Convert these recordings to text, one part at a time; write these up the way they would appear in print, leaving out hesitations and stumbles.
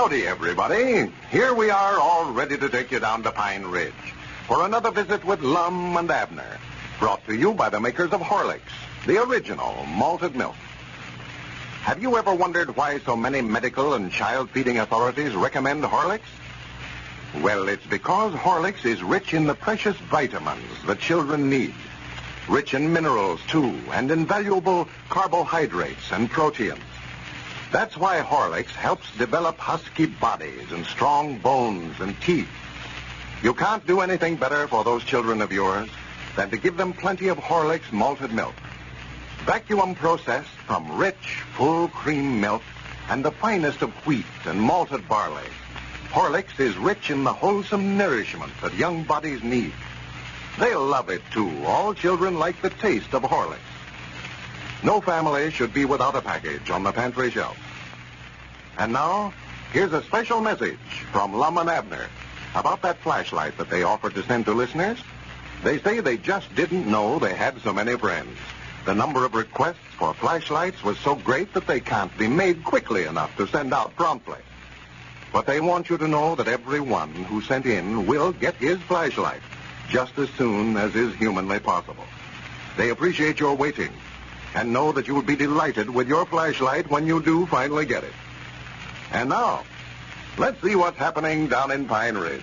Howdy, everybody. Here we are, all ready to take you down to Pine Ridge for another visit with Lum and Abner, brought to you by the makers of Horlicks, the original malted milk. Have you ever wondered why so many medical and child-feeding authorities recommend Horlicks? Well, it's because Horlicks is rich in the precious vitamins that children need. Rich in minerals, too, and in valuable carbohydrates and proteins. That's why Horlicks helps develop husky bodies and strong bones and teeth. You can't do anything better for those children of yours than to give them plenty of Horlicks malted milk. Vacuum processed from rich, full cream milk and the finest of wheat and malted barley. Horlicks is rich in the wholesome nourishment that young bodies need. They'll love it, too. All children like the taste of Horlicks. No family should be without a package on the pantry shelf. And now, here's a special message from Lum and Abner about that flashlight that they offered to send to listeners. They say they just didn't know they had so many friends. The number of requests for flashlights was so great that they can't be made quickly enough to send out promptly. But they want you to know that everyone who sent in will get his flashlight just as soon as is humanly possible. They appreciate your waiting and know that you will be delighted with your flashlight when you do finally get it. And now, let's see what's happening down in Pine Ridge.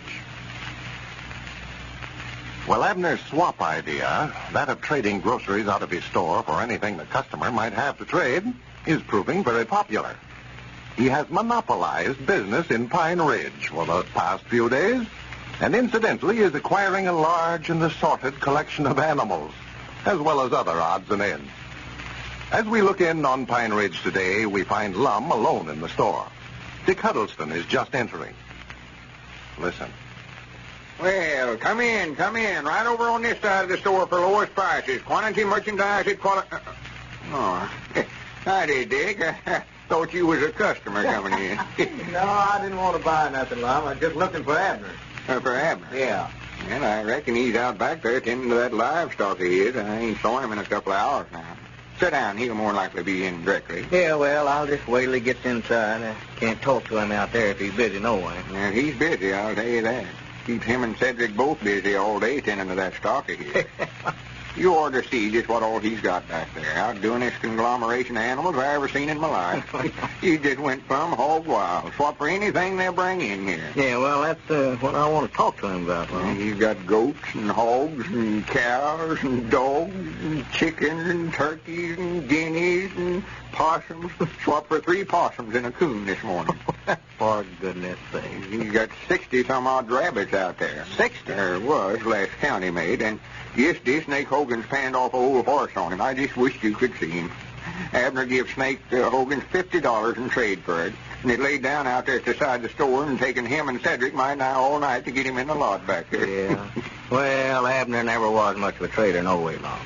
Well, Abner's swap idea, that of trading groceries out of his store for anything the customer might have to trade, is proving very popular. He has monopolized business in Pine Ridge for the past few days, and incidentally is acquiring a large and assorted collection of animals, as well as other odds and ends. As we look in on Pine Ridge today, we find Lum alone in the store. Dick Huddleston is just entering. Listen. Well, come in. Right over on this side of the store for lowest prices. Quantity merchandise at quality... Howdy, Dick. I thought you was a customer coming in. No, I didn't want to buy nothing, Lum. I was just looking for Abner. For Abner? Yeah. Well, I reckon he's out back there tending to that livestock of his. I ain't saw him in a couple of hours now. Sit down. He'll more likely be in directly. Yeah, well, I'll just wait till he gets inside. I can't talk to him out there if he's busy no way. Yeah, he's busy, I'll tell you that. Keeps him and Cedric both busy all day tending to that stock of his. You ought to see just what all he's got back there. Outdoing this conglomeration of animals I ever seen in my life. He just went plumb hog wild. Swap for anything they'll bring in here. Yeah, well, that's what I want to talk to him about, Lum. He's got goats and hogs and cows and dogs and chickens and turkeys and guineas and possums. Swap for 3 possums and a coon this morning. For goodness sake. He's got 60-some-odd rabbits out there. 60? There was, last count he made, and yesterday Snake Hogan's panned off a old horse on him. I just wished you could see him. Abner gave Snake Hogan $50 in trade for it, and it laid down out there at the side of the store and taken him and Cedric my now all night to get him in the lot back there. Yeah. Well, Abner never was much of a trader no way, Lum.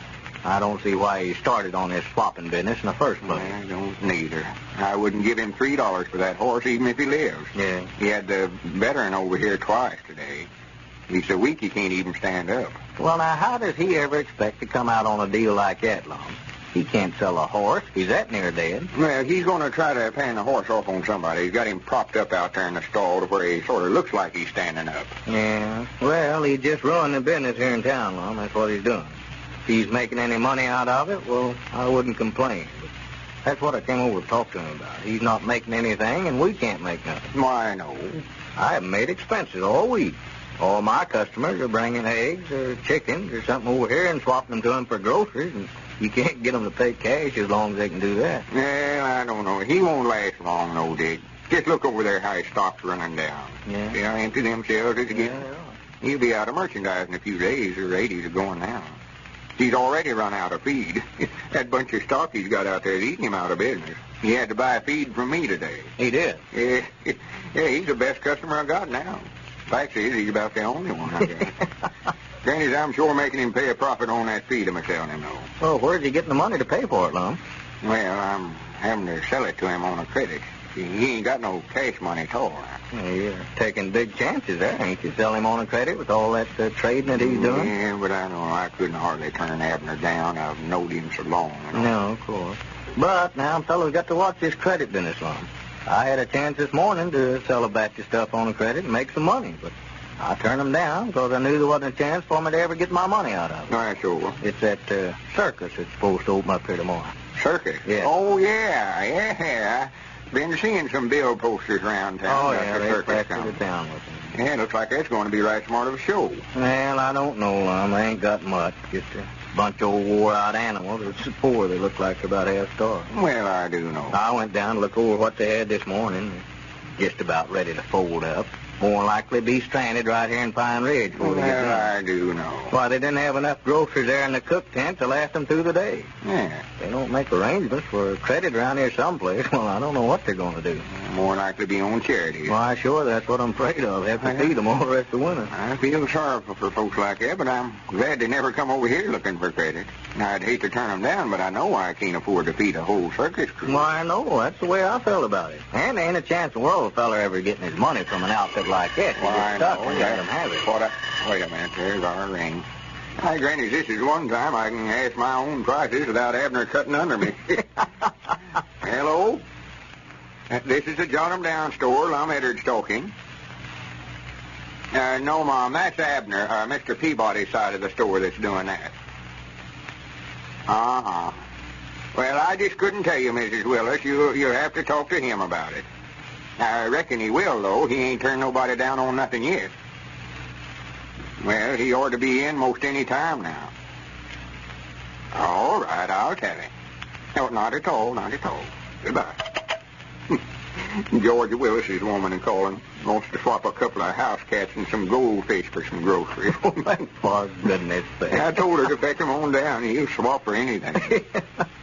I don't see why he started on this swapping business in the first place. I don't neither. I wouldn't give him $3 for that horse even if he lives. Yeah. He had the veteran over here twice today. He's so weak he can't even stand up. Well, now, how does he ever expect to come out on a deal like that, Lum? He can't sell a horse. He's that near dead. Well, he's going to try to pan the horse off on somebody. He's got him propped up out there in the stall to where he sort of looks like he's standing up. Yeah. Well, he just ruined the business here in town, Lum. That's what he's doing. If he's making any money out of it, well, I wouldn't complain. But that's what I came over to talk to him about. He's not making anything, and we can't make nothing. Why, no. I haven't made expenses all week. All my customers are bringing eggs or chickens or something over here and swapping them to them for groceries, and you can't get them to pay cash as long as they can do that. Well, I don't know. He won't last long, no, Dick. Just look over there how his stock's running down. Yeah. See how empty them shelves is again? Yeah. He'll be out of merchandise in a few days. Their 80s are going now. He's already run out of feed. That bunch of stock he's got out there is eating him out of business. He had to buy feed from me today. He did? Yeah, he's the best customer I got now. Fact is, he's about the only one I got. Granny's, I'm sure making him pay a profit on that feed I'm selling him, though. Well, where's he getting the money to pay for it, Lum? Well, I'm having to sell it to him on a credit. He ain't got no cash money at all. Well, you're taking big chances there, ain't you? Sell him on a credit with all that trading that he's doing? Yeah, but I know I couldn't hardly turn Abner down. I've known him so long. You know? No, of course. But now a fellow's got to watch this credit business, Lum. I had a chance this morning to sell a batch of stuff on credit and make some money, but I turned them down because I knew there wasn't a chance for me to ever get my money out of it. That's sure. It's that circus that's supposed to open up here tomorrow. Circus? Yeah. Oh, yeah. Been seeing some bill posters around town. Oh, yeah, they circus plastered it down with them. Yeah, looks like that's going to be right smart of a show. Well, I don't know, Lum. I ain't got much. Just a bunch of old wore-out animals. It's poor. They look like they're about half starved. Well, I do know. I went down to look over what they had this morning. Just about ready to fold up. More likely be stranded right here in Pine Ridge before they get done. Well, I do know. Why, they didn't have enough groceries there in the cook tent to last them through the day. Yeah. They don't make arrangements for credit around here someplace. Well, I don't know what they're going to do. More likely be on charity. Why, sure, that's what I'm afraid of. Have to feed them all the rest of the winter. I feel sorrowful for folks like that, but I'm glad they never come over here looking for credit. I'd hate to turn them down, but I know I can't afford to feed a whole circus crew. Why, no, that's the way I felt about it. And there ain't a chance in the world a feller ever getting his money from an outfit like this. Why, I stuck know. and let him have it. Wait a minute, there's our ring. Hi, Granny, this is one time I can ask my own prices without Abner cutting under me. Hello? This is the Jot Em Down store. Lum and Abner talking. No, Mom, that's Abner, Mr. Peabody's side of the store that's doing that. Uh-huh. Well, I just couldn't tell you, Mrs. Willis. You'll have to talk to him about it. I reckon he will, though. He ain't turned nobody down on nothing yet. Well, he ought to be in most any time now. All right, I'll tell him. No, not at all. Goodbye. George Willis's woman in calling wants to swap a couple of house cats and some goldfish for some groceries. For goodness sake. I told her to fetch them on down. He'll swap for anything.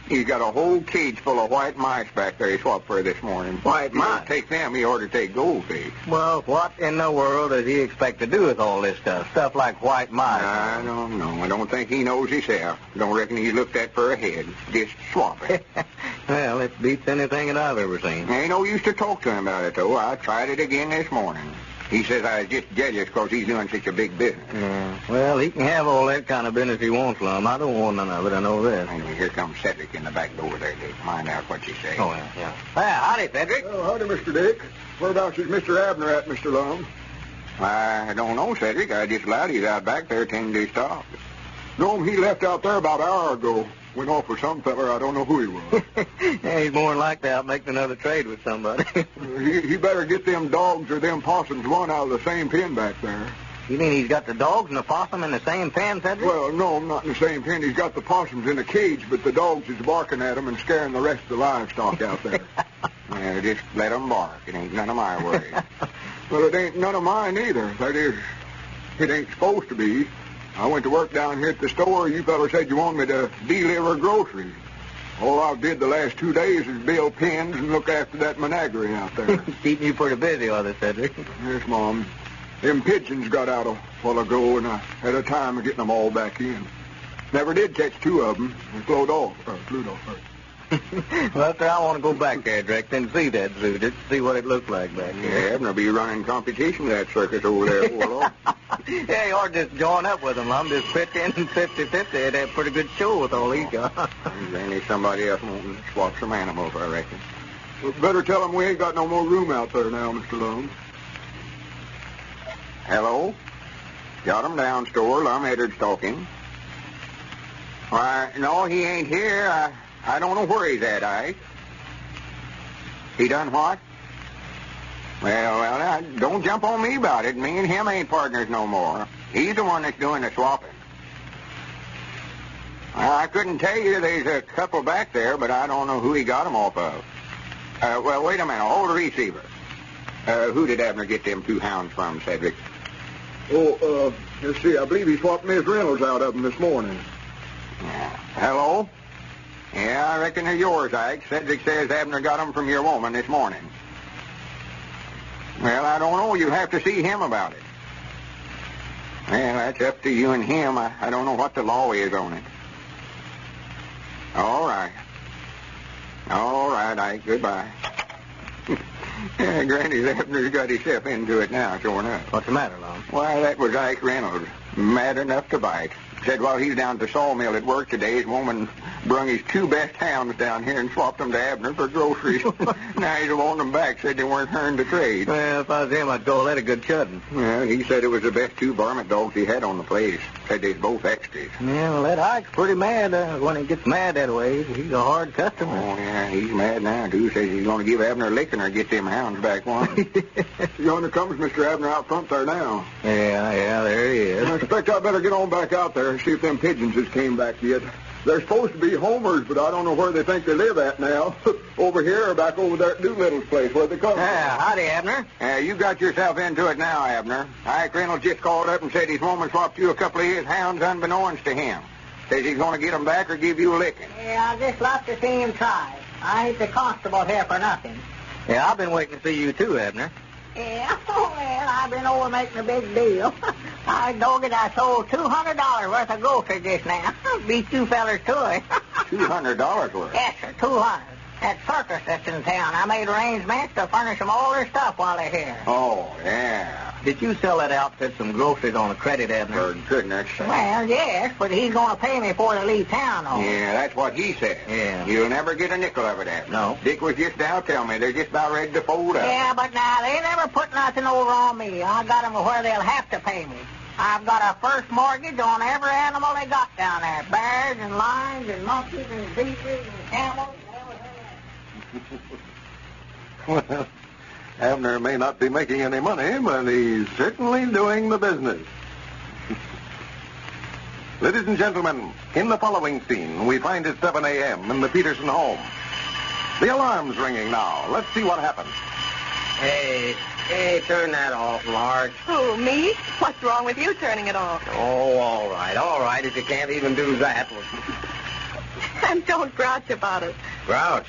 He's got a whole cage full of white mice back there he swapped for this morning. White mice? Take them, he ought to take goldfish. Well, what in the world does he expect to do with all this stuff? Stuff like white mice? I don't know. I don't think he knows himself. Don't reckon he's looked at for a head. Just swap it. Well, it beats anything that I've ever seen. Ain't no use to talk to him about it, though. I tried it again this morning. He says I was just jealous because he's doing such a big business. Yeah. Well, he can have all that kind of business he wants, Lum. I don't want none of it. I know that. Anyway, here comes Cedric in the back door there to find out what you say. Oh, yeah. Well, howdy, Cedric. Oh, howdy, Mr. Dick. Whereabouts is Mr. Abner at, Mr. Lum? I don't know, Cedric. I just allowed he's out back there tending to his stock. No, he left out there about an hour ago. Went off with some feller. I don't know who he was. Yeah, he's more than likely out making another trade with somebody. He better get them dogs or them possums one out of the same pen back there. You mean he's got the dogs and the possum in the same pen, Cedric? Well, no, not in the same pen. He's got the possums in a cage, but the dogs is barking at them and scaring the rest of the livestock out there. Well, just let them bark. It ain't none of my worries. Well, it ain't none of mine either. That is, it ain't supposed to be. I went to work down here at the store. You fellas said you wanted me to deliver groceries. All I've did the last 2 days is build pens and look after that menagerie out there. Keeping you pretty busy with it, Cedric. Yes, Mom. Them pigeons got out a while ago, and I had a time of getting them all back in. Never did catch 2 of them. They flew off. Well, sir, I want to go back there, Direct, and see that zoo, just to see what it looks like back Yeah, here. Abner be running competition with that circus over there for long. Yeah, you ought to just join up with them, Lum. Just pitch in 50-50. They'd have a pretty good show with all these guys. There ain't somebody else wanting to swap some animals, I reckon. Well, better tell them we ain't got no more room out there now, Mr. Lum. Hello? Jot 'em Down store. Lum Edwards talking. Why, no, he ain't here. I don't know where he's at, Ike. He done what? Well, don't jump on me about it. Me and him ain't partners no more. He's the one that's doing the swapping. I couldn't tell you. There's a couple back there, but I don't know who he got them off of. Well, wait a minute. Hold the receiver. Who did Abner get them 2 hounds from, Cedric? Oh, let's see. I believe he swapped Miss Reynolds out of them this morning. Yeah. Hello? Yeah, I reckon they're yours, Ike. Cedric says Abner got them from your woman this morning. Well, I don't know. You'll have to see him about it. Well, that's up to you and him. I don't know what the law is on it. All right. All right, Ike. Goodbye. Yeah, Granny's Abner's got himself into it now, sure enough. What's the matter, Lum? Why, that was Ike Reynolds. Mad enough to bite. Said while he's down at the sawmill at work today, his woman Brung his 2 best hounds down here and swapped them to Abner for groceries. Now he's wanting them back. Said they weren't earned to trade. Well, if I was him, I'd call that a good chudding. Well, he said it was the best 2 varmint dogs he had on the place. Said they's both extras. Yeah, well, that Ike's pretty mad when he gets mad that way. He's a hard customer. Oh, yeah, he's mad now, too. Says he's going to give Abner a licking or get them hounds back one. Yonder comes Mr. Abner out front there now. Yeah, there he is. I expect I better get on back out there and see if them pigeons has came back yet. They're supposed to be homers, but I don't know where they think they live at now. Over here or back over there at Doolittle's place, where they come from. Howdy, Abner. You got yourself into it now, Abner. Ike Reynolds just called up and said his woman swapped you a couple of his hounds unbeknownst to him. Says he's going to get them back or give you a licking. Yeah, I just love to see him try. I ain't the constable here for nothing. Yeah, I've been waiting to see you, too, Abner. Yeah, well, I've been over making a big deal. I dogged I sold $200 worth of groceries just now. Beat you fellers to it. $200 worth? Yes, sir, 200. That circus that's in town, I made arrangements to furnish them all their stuff while they're here. Oh, yeah. Did you sell that outfit some groceries on a credit, Abner? For goodness sake. Well, yes, but he's going to pay me before they leave town, though. Yeah, that's what he said. Yeah. You'll never get a nickel of it, Abner. No. Dick was just now telling me they're just about ready to fold up. Yeah, but now, they never put nothing over on me. I got them where they'll have to pay me. I've got a first mortgage on every animal they got down there. Bears and lions and monkeys and zebras and camels and everything. Well, Abner may not be making any money, but he's certainly doing the business. Ladies and gentlemen, in the following scene, we find it 7 a.m. in the Peterson home. The alarm's ringing now. Let's see what happens. Hey, turn that off, Marge. Who, me? What's wrong with you turning it off? Oh, all right, if you can't even do that. And don't grouch about it. Grouch?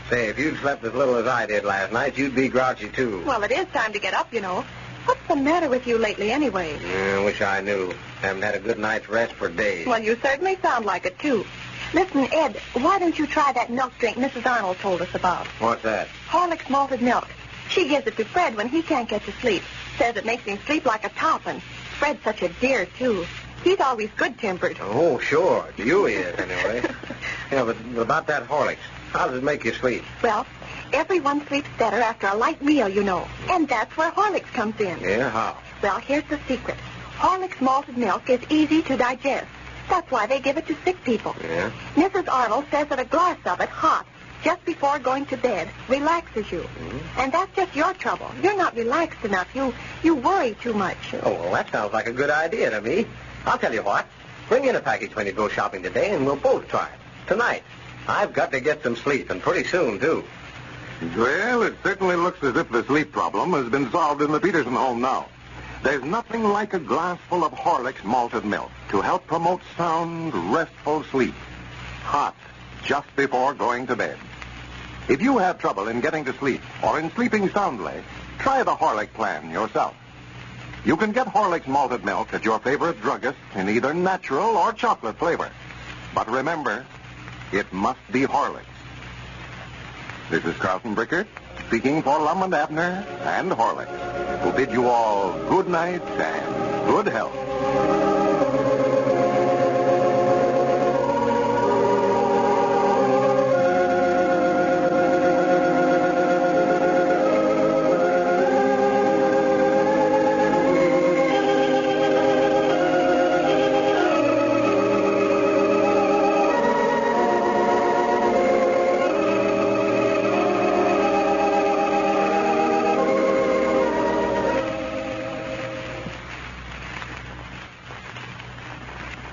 Say, if you'd slept as little as I did last night, you'd be grouchy, too. Well, it is time to get up, you know. What's the matter with you lately, anyway? I wish I knew. Haven't had a good night's rest for days. Well, you certainly sound like it, too. Listen, Ed, why don't you try that milk drink Mrs. Arnold told us about? What's that? Horlicks malted milk. She gives it to Fred when he can't get to sleep. Says it makes him sleep like a top, and Fred's such a dear, too. He's always good-tempered. Oh, sure. You is, anyway. Yeah, but about that Horlicks, how does it make you sleep? Well, everyone sleeps better after a light meal, you know. And that's where Horlicks comes in. Yeah, how? Well, here's the secret. Horlicks malted milk is easy to digest. That's why they give it to sick people. Yeah? Mrs. Arnold says that a glass of it, hot, just before going to bed, relaxes you. Mm-hmm. And that's just your trouble. You're not relaxed enough. You worry too much. Oh, well, that sounds like a good idea to me. I'll tell you what. Bring in a package when you go shopping today, and we'll both try it. Tonight. I've got to get some sleep, and pretty soon, too. Well, it certainly looks as if the sleep problem has been solved in the Peterson home now. There's nothing like a glass full of Horlicks malted milk to help promote sound, restful sleep. Hot, just before going to bed. If you have trouble in getting to sleep or in sleeping soundly, try the Horlicks plan yourself. You can get Horlicks malted milk at your favorite druggist in either natural or chocolate flavor. But remember, it must be Horlicks. This is Carlton Brickert, speaking for Lum and Abner and Horlicks, who bid you all good night and good health.